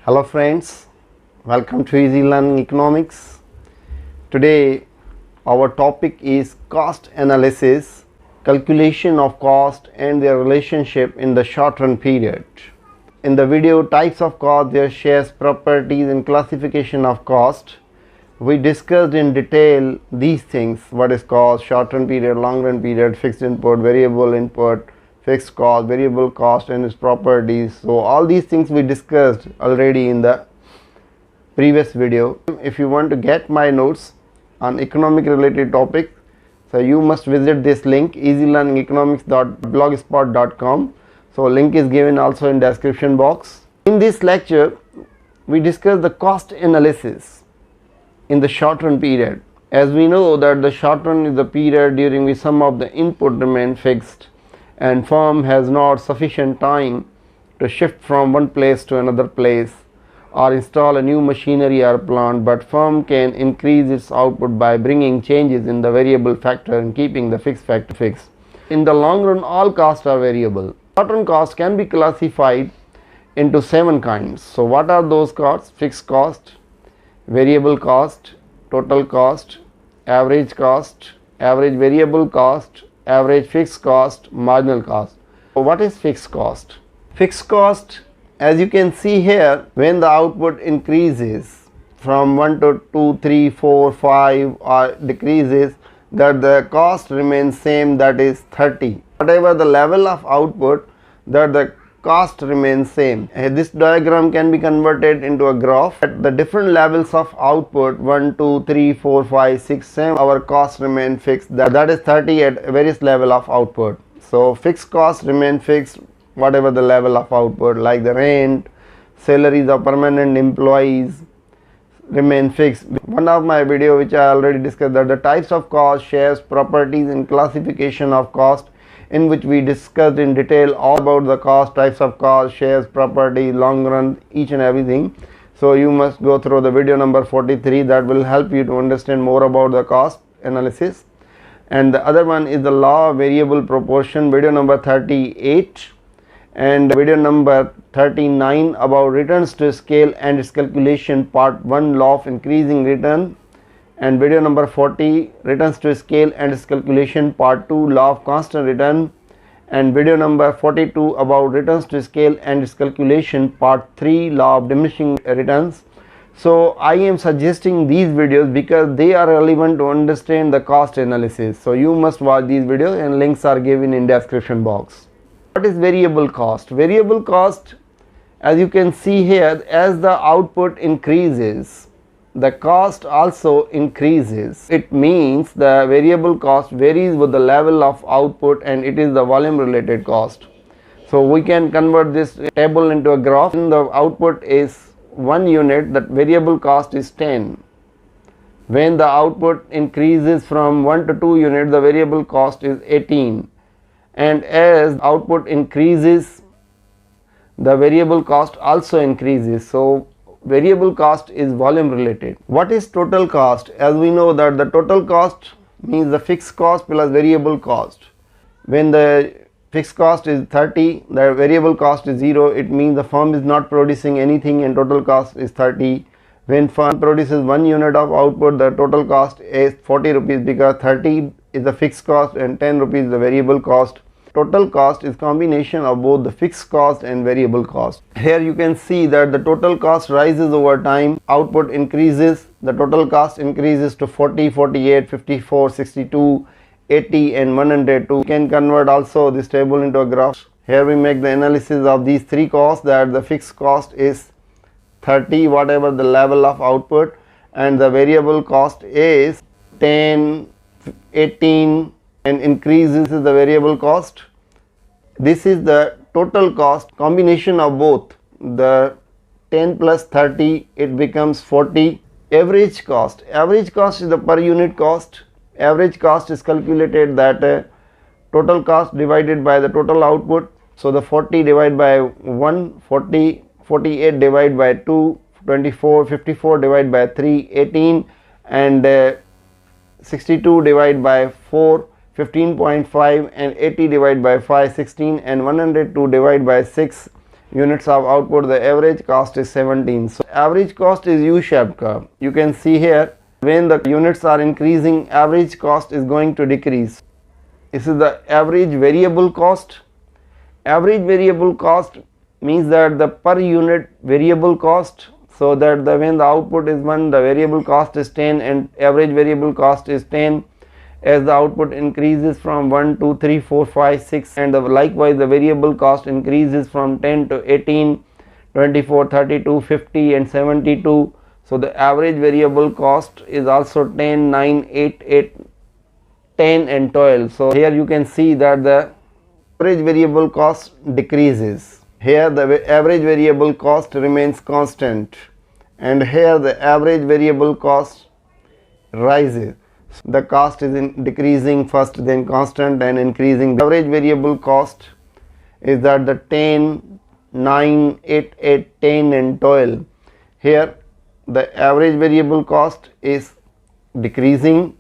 Hello friends, welcome to Easy Learning Economics. Today our topic is cost analysis, calculation of cost and their relationship in the short run period. In the video types of cost, their shares, properties and classification of cost, we discussed in detail these things: what is cost, short run period, long run period, fixed input, variable input, fixed cost, variable cost and its properties. So all these things we discussed already in the previous video. If you want to get my notes on economic related topic, so you must visit this link, easylearningeconomics.blogspot.com. so link is given also in description box. In this lecture we discuss the cost analysis in the short run period. As we know that the short run is the period during which some of the input remain fixed and firm has not sufficient time to shift from one place to another place or install a new machinery or plant, but firm can increase its output by bringing changes in the variable factor and keeping the fixed factor fixed. In the long run, all costs are variable. Short run costs can be classified into 7 kinds. So what are those costs? Fixed cost, variable cost, total cost, average variable cost, average fixed cost, marginal cost. So what is fixed cost? Fixed cost, as you can see here, when the output increases from 1 to 2, 3, 4, 5 or decreases, that the cost remains same, that is 30. Whatever the level of output, that the cost remains same. This diagram can be converted into a graph. At the different levels of output 1, 2, 3, 4, 5, 6, 7, our cost remain fixed, that is 30 at various level of output. So fixed costs remain fixed whatever the level of output, like the rent, salaries of permanent employees remain fixed. One of my video which I already discussed, that the types of cost, shares, properties and classification of cost, in which we discussed in detail all about the cost, types of cost, shares, property, long run, each and everything. So you must go through the video number 43, that will help you to understand more about the cost analysis. And the other one is the law of variable proportion, video number 38, and video number 39 about returns to scale and its calculation, part 1, law of increasing return, and video number 40, returns to scale and its calculation, part 2, law of constant return, and video number 42 about returns to scale and its calculation, part 3, law of diminishing returns. So I am suggesting these videos because they are relevant to understand the cost analysis. So you must watch these videos and links are given in description box. What is variable cost? Variable cost, as you can see here, as the output increases, the cost also increases. It means the variable cost varies with the level of output and it is the volume related cost. So we can convert this table into a graph. When the output is 1 unit, that variable cost is 10. When the output increases from 1 to 2 units, the variable cost is 18. And as output increases, the variable cost also increases. So variable cost is volume related. What is total cost? As we know that the total cost means the fixed cost plus variable cost. When the fixed cost is 30, the variable cost is 0, it means the firm is not producing anything and total cost is 30. When firm produces 1 unit of output, the total cost is 40 rupees because 30 is the fixed cost and 10 rupees the variable cost. Total cost is combination of both the fixed cost and variable cost. Here you can see that the total cost rises over time. Output increases, the total cost increases to 40, 48, 54, 62, 80 and 102. You can convert also this table into a graph. Here we make the analysis of these 3 costs, that the fixed cost is 30 whatever the level of output, and the variable cost is 10, 18 and increases the variable cost. This is the total cost, combination of both, the 10 plus 30, it becomes 40. Average cost is the per unit cost. Average cost is calculated that total cost divided by the total output. So the 40 divided by 1, 40, 48 divided by 2, 24, 54 divided by 3, 18 and 62 divided by 4, 15.5 and 80 divided by 5, 16 and 102 divided by 6 units of output, the average cost is 17. So average cost is U-shaped curve. You can see here, when the units are increasing, average cost is going to decrease. This is the average variable cost. Average variable cost means that the per unit variable cost, so that when the output is 1, the variable cost is 10 and average variable cost is 10. As the output increases from 1, 2, 3, 4, 5, 6, and likewise the variable cost increases from 10 to 18, 24, 32, 50 and 72. So the average variable cost is also 10, 9, 8, 8, 10 and 12. So here you can see that the average variable cost decreases. Here the average variable cost remains constant, and here the average variable cost rises. The cost is decreasing first, then constant and increasing. The average variable cost is that the 10, 9, 8, 8, 10 and 12. Here the average variable cost is decreasing,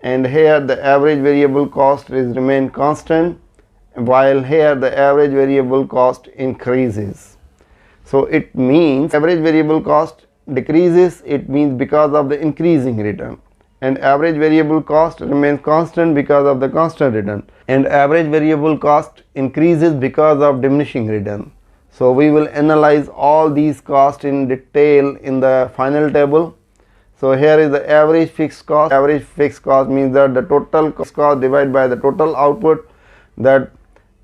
and here the average variable cost is remain constant, while here the average variable cost increases. So it means average variable cost decreases, it means because of the increasing return, and average variable cost remains constant because of the constant return, and average variable cost increases because of diminishing return. So we will analyze all these costs in detail in the final table. So here is the average fixed cost. Average fixed cost means that the total cost divided by the total output, that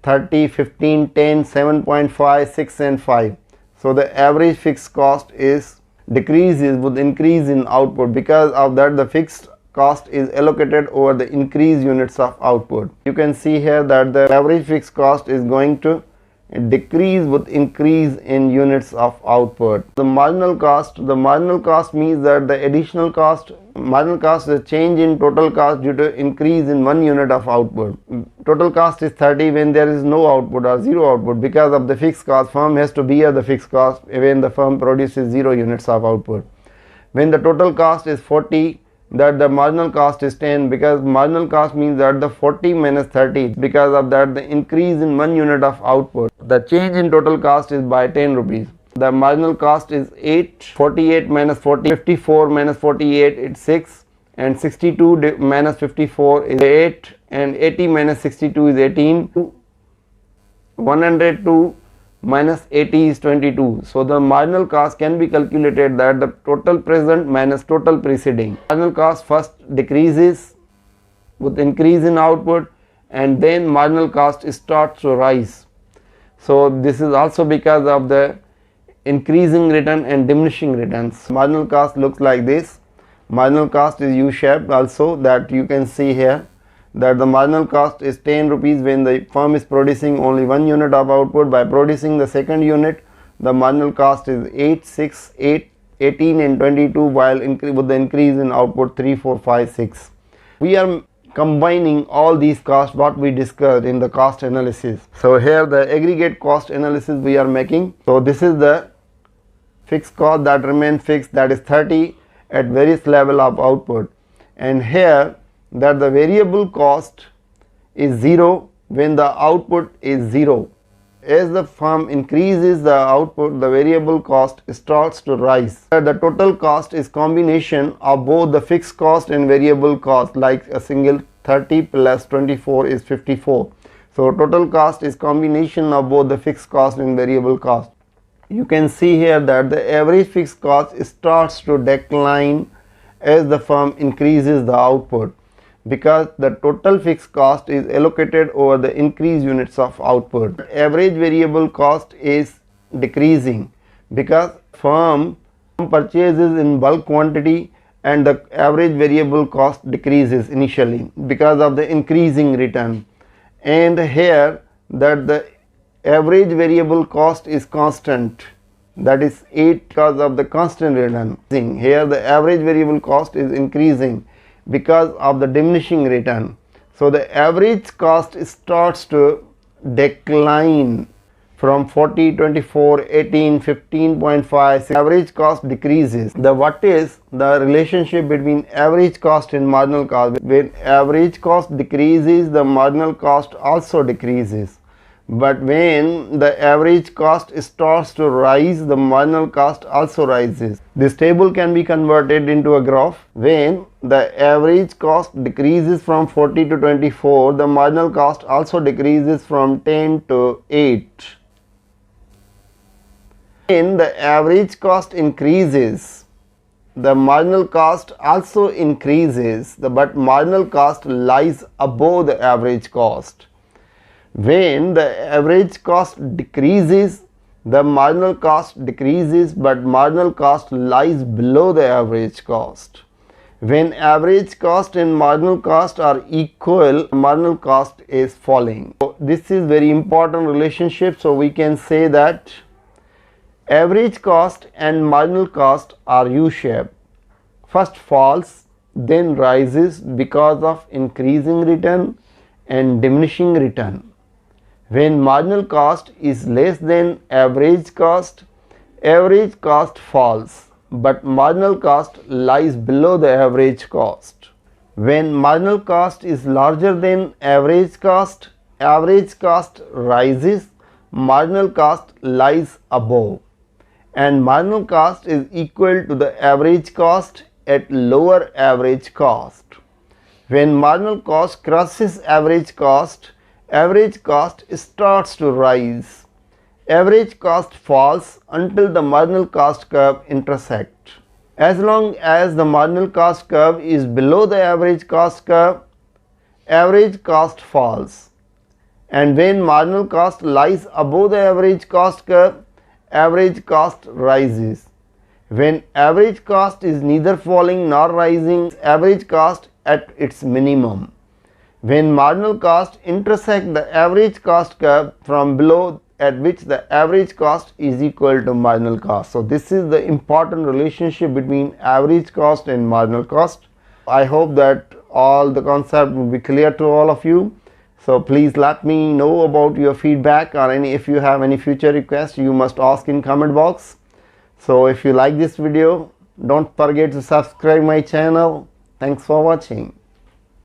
30, 15, 10, 7.5, 6 and 5. So the average fixed cost is decreases with increase in output. Because of that, the fixed cost is allocated over the increased units of output. You can see here that the average fixed cost is going to decrease with increase in units of output. The marginal cost means that the additional cost, marginal cost is a change in total cost due to increase in 1 unit of output. Total cost is 30 when there is no output or zero output. Because of the fixed cost, firm has to bear the fixed cost when the firm produces 0 units of output. When the total cost is 40, that the marginal cost is 10, because marginal cost means that the 40 minus 30. Because of that, the increase in 1 unit of output, the change in total cost is by 10 rupees. The marginal cost is 8, 48 minus 40, 54 minus 48 is 6, and 62 minus 54 is 8, and 80 minus 62 is 18. 102 minus 80 is 22. So the marginal cost can be calculated that the total present minus total preceding. Marginal cost first decreases with increase in output, and then marginal cost starts to rise. So this is also because of the increasing return and diminishing returns. Marginal cost looks like this. Marginal cost is U-shaped also, that you can see here, that the marginal cost is 10 rupees when the firm is producing only 1 unit of output. By producing the second unit, the marginal cost is 8, 6, 8, 18 and 22, while with the increase in output 3, 4, 5, 6. We are combining all these costs what we discussed in the cost analysis. So here the aggregate cost analysis we are making. So this is the fixed cost that remains fixed, that is 30 at various level of output, and here that the variable cost is 0 when the output is 0. As the firm increases the output, the variable cost starts to rise. The total cost is combination of both the fixed cost and variable cost, like a single 30 plus 24 is 54. So total cost is combination of both the fixed cost and variable cost. You can see here that the average fixed cost starts to decline as the firm increases the output, because the total fixed cost is allocated over the increased units of output. Average variable cost is decreasing because firm purchases in bulk quantity, and the average variable cost decreases initially because of the increasing return. And here that the average variable cost is constant, that is 8 because of the constant return. Here the average variable cost is increasing because of the diminishing return. So the average cost starts to decline from 40, 24, 18, 15.5. Average cost decreases. What is the relationship between average cost and marginal cost? When average cost decreases, the marginal cost also decreases. but when the average cost starts to rise, the marginal cost also rises. This table can be converted into a graph. When the average cost decreases from 40 to 24, the marginal cost also decreases from 10 to 8. When the average cost increases, the marginal cost also increases, but marginal cost lies above the average cost. When the average cost decreases, the marginal cost decreases, but marginal cost lies below the average cost. When average cost and marginal cost are equal, marginal cost is falling. So this is very important relationship. So we can say that average cost and marginal cost are U-shaped. First falls, then rises because of increasing return and diminishing return. When marginal cost is less than average cost falls, but marginal cost lies below the average cost. When marginal cost is larger than average cost rises, marginal cost lies above, and marginal cost is equal to the average cost at lower average cost. When marginal cost crosses average cost starts to rise. Average cost falls until the marginal cost curve intersect. As long as the marginal cost curve is below the average cost curve, average cost falls. And when marginal cost lies above the average cost curve, average cost rises. When average cost is neither falling nor rising, average cost at its minimum. When marginal cost intersect the average cost curve from below, at which the average cost is equal to marginal cost. So this is the important relationship between average cost and marginal cost. I hope that all the concept will be clear to all of you. So please let me know about your feedback, or if you have any future requests, you must ask in comment box. So if you like this video, don't forget to subscribe my channel. Thanks for watching.